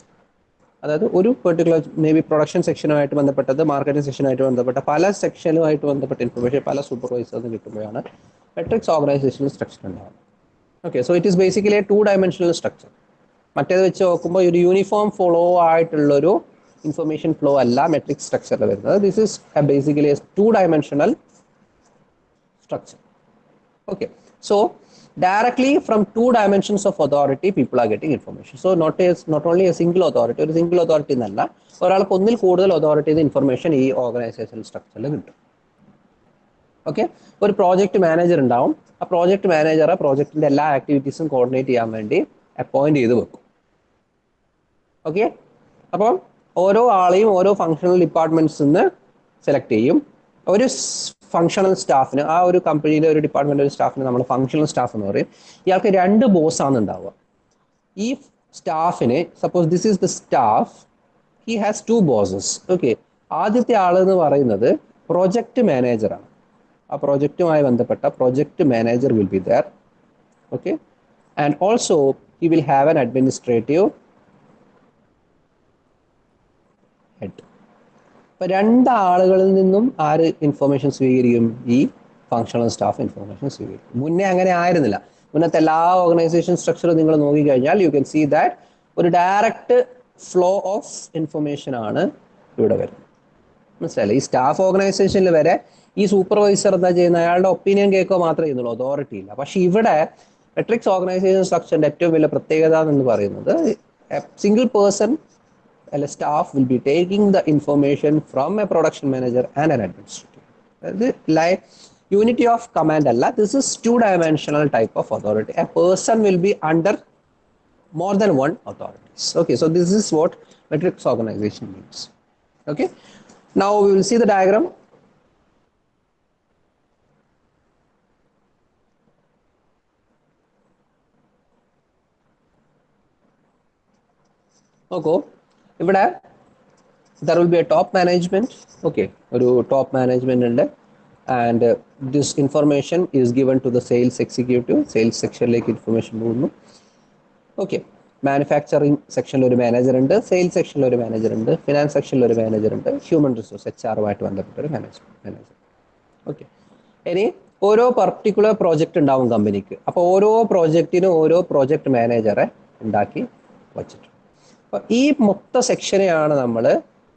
അതായത് ഒരു particular may be production സെക്ഷനുമായിട്ട് ബന്ധപ്പെട്ടത്, മാർക്കറ്റിംഗ് സെക്ഷനുമായിട്ട് ബന്ധപ്പെട്ട പല സെക്ഷനുമായിട്ട് ബന്ധപ്പെട്ട ഇൻഫർമേഷൻ പല സൂപ്പർവൈസേഴ്സിന് കിട്ടുമ്പോഴാണ് മെട്രിക്സ് ഓർഗനൈസേഷണൽ സ്ട്രക്ചർ ഉണ്ടാകുന്നത്. Okay. So it is basically A 2-dimensional structure. മറ്റേത് വെച്ച് നോക്കുമ്പോൾ ഒരു യൂണിഫോം ഫ്ലോ ആയിട്ടുള്ളൊരു ഇൻഫർമേഷൻ ഫ്ലോ അല്ല മെട്രിക്സ് സ്ട്രക്ചറിൽ വരുന്നത്. This is basically A 2-dimensional structure. Okay, so directly from 2 dimensions of authority people are getting information. So not only a single authority, ഒരു single authority എന്നല്ല, ഒരാൾക്ക് ഒന്നിൽ കൂടുതൽ അതോറിറ്റിയുടെ ഇൻഫർമേഷൻ ഈ ഓർഗനൈസേഷണൽ സ്ട്രക്ചറിൽ കിട്ടും. ഓക്കെ. ഒരു പ്രോജക്റ്റ് മാനേജർ ഉണ്ടാവും. ആ പ്രോജക്റ്റ് മാനേജറെ പ്രോജക്റ്റിന്റെ എല്ലാ ആക്ടിവിറ്റീസും കോർഡിനേറ്റ് ചെയ്യാൻ വേണ്ടി അപ്പോയിന്റ് ചെയ്ത് വെക്കും. ഓക്കെ. അപ്പം ഓരോ ആളെയും ഓരോ ഫങ്ഷണൽ ഡിപ്പാർട്ട്മെന്റ്സിൽ നിന്ന് സെലക്ട് ചെയ്യും. ഒരു ഫങ്ഷണൽ സ്റ്റാഫിന്, ആ ഒരു കമ്പനിയിലെ ഒരു ഡിപ്പാർട്ട്മെന്റ് ഒരു സ്റ്റാഫിന് നമ്മൾ ഫങ്ഷണൽ സ്റ്റാഫ് എന്ന് പറയും. ഇയാൾക്ക് 2 ബോസാണ് ഉണ്ടാവുക. ഈ സ്റ്റാഫിന് suppose this is the staff, he has 2 bosses. Okay. ആദ്യത്തെ ആൾ എന്ന് പറയുന്നത് പ്രൊജക്ട് മാനേജറാണ്. ആ പ്രൊജക്റ്റുമായി ബന്ധപ്പെട്ട project manager will be there. Okay. And also he will have an administrative head. അപ്പൊ രണ്ടാളുകളിൽ നിന്നും ആര് ഇൻഫർമേഷൻ സ്വീകരിക്കും? ഈ ഫങ്ഷണൽ സ്റ്റാഫ് ഇൻഫർമേഷൻ സ്വീകരിക്കും. മുന്നേ അങ്ങനെ ആയിരുന്നില്ല. മുന്നത്തെ എല്ലാ ഓർഗനൈസേഷൻ സ്ട്രക്ചറും നിങ്ങൾ നോക്കിക്കഴിഞ്ഞാൽ യു കെൻ സീ ദാറ്റ് ഒരു ഡയറക്റ്റ് ഫ്ലോ ഓഫ് ഇൻഫർമേഷൻ ആണ് ഇവിടെ വരുന്നത്. മനസ്സിലായില്ലേ? ഈ സ്റ്റാഫ് ഓർഗനൈസേഷനിൽ വരെ ഈ സൂപ്പർവൈസർ എന്താ ചെയ്യുന്നത്? അയാളുടെ ഒപ്പീനിയൻ കേൾക്കുക മാത്രമേ ചെയ്യുന്നുള്ളൂ, അതോറിറ്റി ഇല്ല. പക്ഷെ ഇവിടെ മെട്രിക്സ് ഓർഗനൈസേഷൻ സ്ട്രക്ചറിന്റെ ഏറ്റവും വലിയ പ്രത്യേകത എന്ന് പറയുന്നത് സിംഗിൾ പേഴ്സൺ അല്ല staff will be taking the information from A production manager and an administrator. അതായത് യൂണിറ്റി ഓഫ് കമാൻഡ് അല്ല, this is two dimensional type of authority. A person will B under more than one authorities. Okay, so this is what matrix organization means. Okay, now we will see the diagram. Okay, ഇവിടെ there will be a top management. Okay, ഒരു top management ഉണ്ട്, and this information is given to the sales executive. Sales section like information പോകുന്നു. Okay, manufacturing സെക്ഷനിൽ ഒരു manager ഉണ്ട്, sales സെക്ഷനിൽ ഒരു manager ഉണ്ട്, ഫിനാൻസ് സെക്ഷനിൽ ഒരു മാനേജർ ഉണ്ട്, ഹ്യൂമൻ റിസോഴ്സ് HR-ഉമായിട്ട് ബന്ധപ്പെട്ട ഒരു മാനേജർ. ഓക്കെ, ഇനി ഓരോ പർട്ടിക്കുലർ പ്രോജക്റ്റ് ഉണ്ടാവും കമ്പനിക്ക്. അപ്പോൾ ഓരോ പ്രോജക്റ്റിനും ഓരോ പ്രോജക്റ്റ് മാനേജറെ ഉണ്ടാക്കി വച്ചിട്ടുണ്ട്. അപ്പോൾ ഈ മൊത്ത സെക്ഷനെയാണ് നമ്മൾ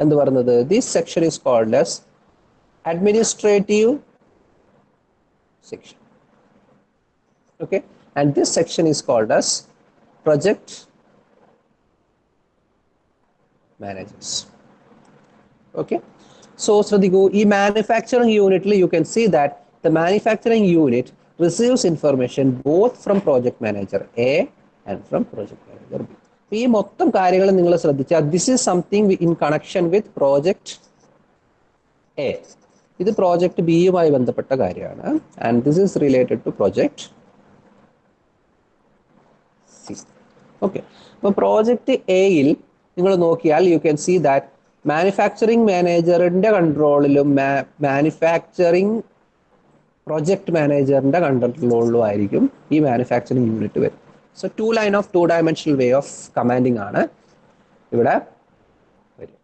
എന്ത് പറയുന്നത്? This section is called as administrative section. Okay, and this section is called as project managers. Okay, so ശ്രദ്ധിക്കൂ, ഈ മാനുഫാക്ചറിംഗ് യൂണിറ്റിൽ you can see that the manufacturing unit receives information both from project manager A and from project manager B. ഈ മൊത്തം കാര്യങ്ങൾ നിങ്ങൾ ശ്രദ്ധിച്ചാൽ this is something in connection with project A. ഇത് project B യുമായി ബന്ധപ്പെട്ട കാര്യമാണ്, and this is related to project C. Okay, അപ്പോൾ പ്രോജക്റ്റ് എയിൽ നിങ്ങൾ നോക്കിയാൽ you can see that manufacturing മാനേജറിന്റെ കൺട്രോളിലും മാനുഫാക്ചറിങ് പ്രൊജക്ട് മാനേജറിന്റെ കൺട്രോളിലും ആയിരിക്കും ഈ മാനുഫാക്ചറിങ് യൂണിറ്റ് വരും. So two dimensional way of commanding ആണ് ഇവിടെ വരും.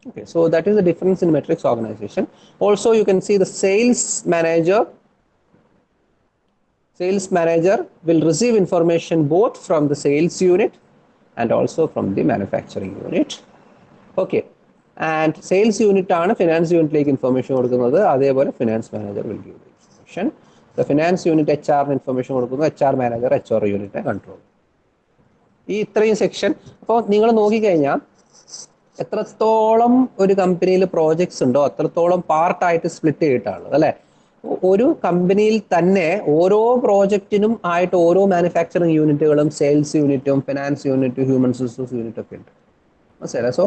Okay, so that is the difference in matrix organisation. Also you can see the sales manager. Sales manager will receive information both from the sales unit and also from the manufacturing unit. Okay, and sales unit ആണ് finance unit ലേക്ക് information കൊടുക്കുന്നത്. അതേപോലെ finance manager will give the information. The finance unit HR ന് information കൊടുക്കുന്നു, HR manager HR unit control. ഈ ഇത്രയും section. അപ്പോൾ നിങ്ങൾ നോക്കിക്കഴിഞ്ഞാൽ എത്രത്തോളം ഒരു കമ്പനിയിൽ പ്രോജക്ട്സ് ഉണ്ടോ അത്രത്തോളം പാർട്ടായിട്ട് സ്പ്ലിറ്റ് ചെയ്തിട്ടാണ് അല്ലേ? ഒരു കമ്പനിയിൽ തന്നെ ഓരോ പ്രോജക്റ്റിനും ആയിട്ട് ഓരോ മാനുഫാക്ചറിങ് യൂണിറ്റുകളും സെയിൽസ് യൂണിറ്റും ഫിനാൻസ് യൂണിറ്റും ഹ്യൂമൻ റിസോഴ്സ് യൂണിറ്റ് ഒക്കെ ഉണ്ട്. മനസ്സിലായോ? So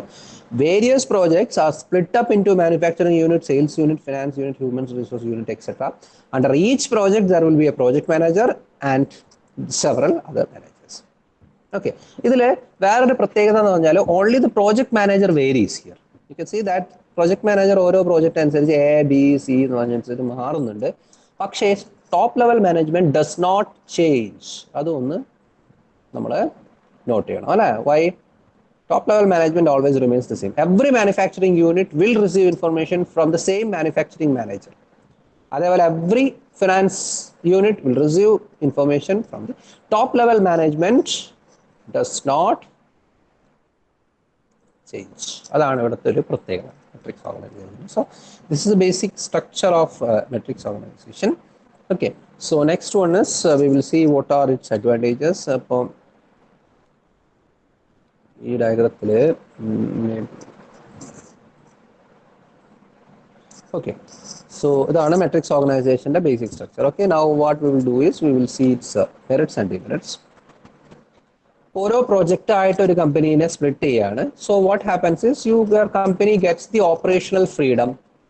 various projects are split up into manufacturing unit, sales unit, finance unit, human resource unit etcetera. Under each project there will be a project manager and several other managers. Okay, ഇതിൽ വേറൊരു പ്രത്യേകത എന്ന് പറഞ്ഞാൽ only the project manager varies here. You can see that project manager ഓരോ project അനുസരിച്ച് A, B, C എന്ന് പറഞ്ഞനുസരിച്ച് മാറുന്നുണ്ട്. പക്ഷേ top level management does not change. അതൊന്ന് നമ്മൾ നോട്ട് ചെയ്യണം അല്ലേ? Why? Top level management always remains the same. Every manufacturing unit will receive information from the same manufacturing manager. അതേപോലെ every finance unit will receive information from the top level management does not change. അതാണ് ഇവിടുത്തെ ഒരു പ്രത്യേകത matrix organization. So this is the basic structure of matrix organization. Okay, so next one is we will see what are its advantages. അപ്പോൾ ഈ ഡയഗ്രത്തിൽ okay, so ഇതാണ് matrix organizationന്റെ basic structure. Okay, now what we will do is we will see its merits and demerits. ഓരോ project ആയിട്ട് ഒരു കമ്പനീനെ split ചെയ്യാണ്. So what happens is your company gets the operational freedom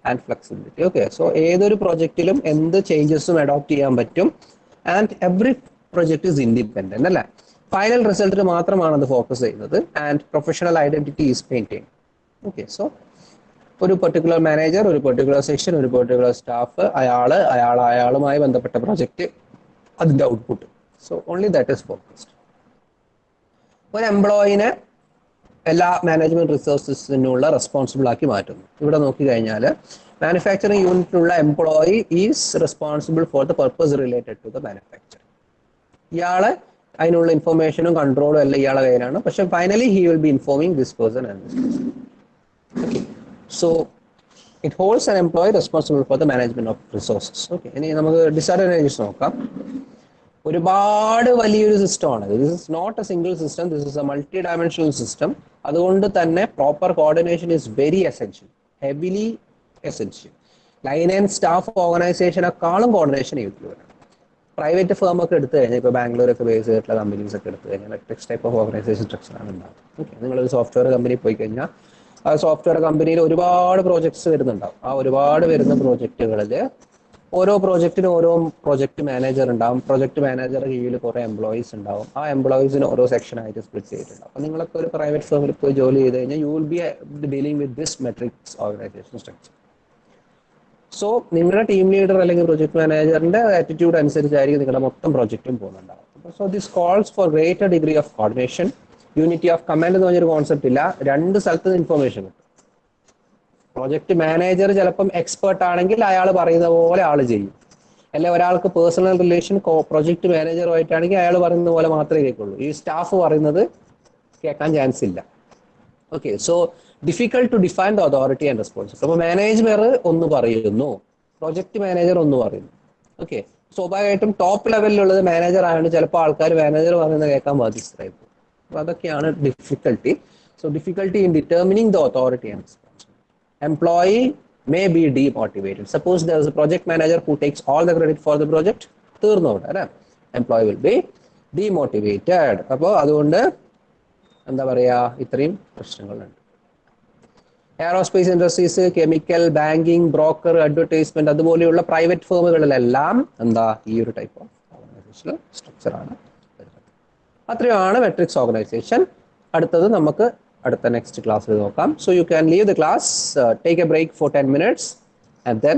and flexibility. Okay, so ഏതൊരു പ്രോജക്റ്റിലും എന്ത് ചേഞ്ചസും adopt ചെയ്യാൻ പറ്റും. And every project is independent അല്ലേ? Final റിസൾട്ടിൽ മാത്രമാണ് അത് ഫോക്കസ് ചെയ്യുന്നത്. And professional identity is maintain. Okay, so ഒരു പെർട്ടിക്കുലർ മാനേജർ, ഒരു പെർട്ടിക്കുലർ സെക്ഷൻ, ഒരു പെർട്ടിക്കുലർ സ്റ്റാഫ്, അയാളുമായി ബന്ധപ്പെട്ട പ്രോജക്റ്റ്, അതിന്റെ output. So only that is focused. ഒരു എംപ്ലോയിനെ എല്ലാ മാനേജ്മെന്റ് റിസോഴ്സസിനുള്ള റെസ്പോൺസിബിൾ ആക്കി മാറ്റുന്നു. ഇവിടെ നോക്കി കഴിഞ്ഞാൽ മാനുഫാക്ചറിങ് യൂണിറ്റിലുള്ള employee is responsible for the purpose related to the manufacturing. ഇയാളെ അതിനുള്ള ഇൻഫർമേഷനും കൺട്രോളും എല്ലാം ഇയാളെ കയ്യിലാണ്. പക്ഷെ finally he will be informing this person and this person. Okay, so it holds an employee responsible for the management of resources. Okay, ഇനി നമുക്ക് ഡിസഡ്വാൻറ്റേജസ് നോക്കാം. ഒരുപാട് വലിയൊരു സിസ്റ്റമാണ്. This is not a single system, this is a multi dimensional system. അതുകൊണ്ട് തന്നെ proper coordination is very essential, heavily essential. Line and staff ഓർഗനൈസേഷനെക്കാളും coordination യൂത്തിൽ വരണം. പ്രൈവറ്റ് ഫേം ഒക്കെ എടുത്തു കഴിഞ്ഞാൽ ഇപ്പോൾ ബാംഗ്ലൂരൊക്കെ ബേസ് ചെയ്തിട്ടുള്ള കമ്പനീസ് ഒക്കെ എടുത്തു കഴിഞ്ഞാൽ മെട്രിക്സ് ടൈപ്പ് ഓഫ് ഓർഗനൈസേഷൻ സ്ട്രക്ചറാണ് ഉണ്ടാകും. ഓക്കെ, നിങ്ങളൊരു സോഫ്റ്റ്വെയർ കമ്പനി പോയി കഴിഞ്ഞാൽ ആ സോഫ്റ്റ്വെയർ കമ്പനിയിൽ ഒരുപാട് പ്രോജക്ട്സ് വരുന്നുണ്ടാവും. ആ ഒരുപാട് വരുന്ന പ്രോജക്റ്റുകളിൽ ഓരോ പ്രോജക്റ്റിനും ഓരോ പ്രോജക്റ്റ് മാനേജർ ഉണ്ടാവും. പ്രോജക്റ്റ് മാനേജറുടെ കീഴിൽ കുറേ എംപ്ലോയീസ് ഉണ്ടാവും. ആ എംപ്ലോയീസിന് ഓരോ സെക്ഷൻ ആയിട്ട് സ്പ്ലിറ്റ് ചെയ്തിട്ടുണ്ടാവും. അപ്പോൾ നിങ്ങളൊക്കെ ഒരു പ്രൈവറ്റ് ഫേമിൽ പോയി ജോലി ചെയ്ത് കഴിഞ്ഞാൽ you will be dealing with this matrix organisation structure. So നിങ്ങളുടെ ടീം ലീഡർ അല്ലെങ്കിൽ പ്രൊജക്ട് മാനേജറിന്റെ ആറ്റിറ്റ്യൂഡ് അനുസരിച്ചായിരിക്കും നിങ്ങളുടെ മൊത്തം പ്രോജക്റ്റും പോകുന്നുണ്ടാവും. So this calls for greater degree of coordination. Unity of command എന്ന് പറഞ്ഞൊരു കോൺസെപ്റ്റ് ഇല്ല. രണ്ട് സ്ഥലത്ത് നിന്ന് ഇൻഫർമേഷൻ കിട്ടും. പ്രോജക്ട് മാനേജർ ചിലപ്പം എക്സ്പേർട്ട് ആണെങ്കിൽ അയാൾ പറയുന്ന പോലെ ആൾ ചെയ്യും. അല്ലെ ഒരാൾക്ക് പേഴ്സണൽ റിലേഷൻ പ്രൊജക്ട് മാനേജറുമായിട്ടാണെങ്കിൽ അയാൾ പറയുന്ന പോലെ മാത്രമേ കേൾക്കുള്ളൂ. ഈ സ്റ്റാഫ് പറയുന്നത് കേൾക്കാൻ ചാൻസ് ഇല്ല. Okay, so difficult to define the authority and responsibility. അപ്പോൾ മാനേജർ ഒന്ന് പറയുന്നു, പ്രൊജക്ട് മാനേജർ ഒന്ന് പറയുന്നു. ഓക്കെ, സ്വാഭാവികമായിട്ടും ടോപ്പ് ലെവലിലുള്ളത് മാനേജർ ആയതുകൊണ്ട് ചിലപ്പോൾ ആൾക്കാർ മാനേജർ പറയുന്നത് കേൾക്കാൻ ബാധ്യസ്ഥരായി പോകും. അപ്പോൾ അതൊക്കെയാണ് difficulty. So difficulty in determining the authority and responsibility. Employee may be demotivated. Suppose there is a project manager who takes all the credit for the project. തീർന്നോട്ടെ, employee will be demotivated. അപ്പോൾ അതുകൊണ്ട് എന്താ പറയുക, ഇത്രയും പ്രശ്നങ്ങളുണ്ട്. Aerospace industries, chemical, banking, broker, advertisement അതുപോലെയുള്ള private ഫേമുകളിലെല്ലാം എന്താ ഈ ഒരു ടൈപ്പ് ഓഫ് ഓർഗനൈസേഷണൽ സ്ട്രക്ചറാണ് വരുന്നത്. അത്രയുമാണ് മെട്രിക്സ് ഓർഗനൈസേഷൻ. അടുത്തത് നമുക്ക് അടുത്ത നെക്സ്റ്റ് ക്ലാസ്സിൽ നോക്കാം. So you can leave the class, take a break for 10 minutes and then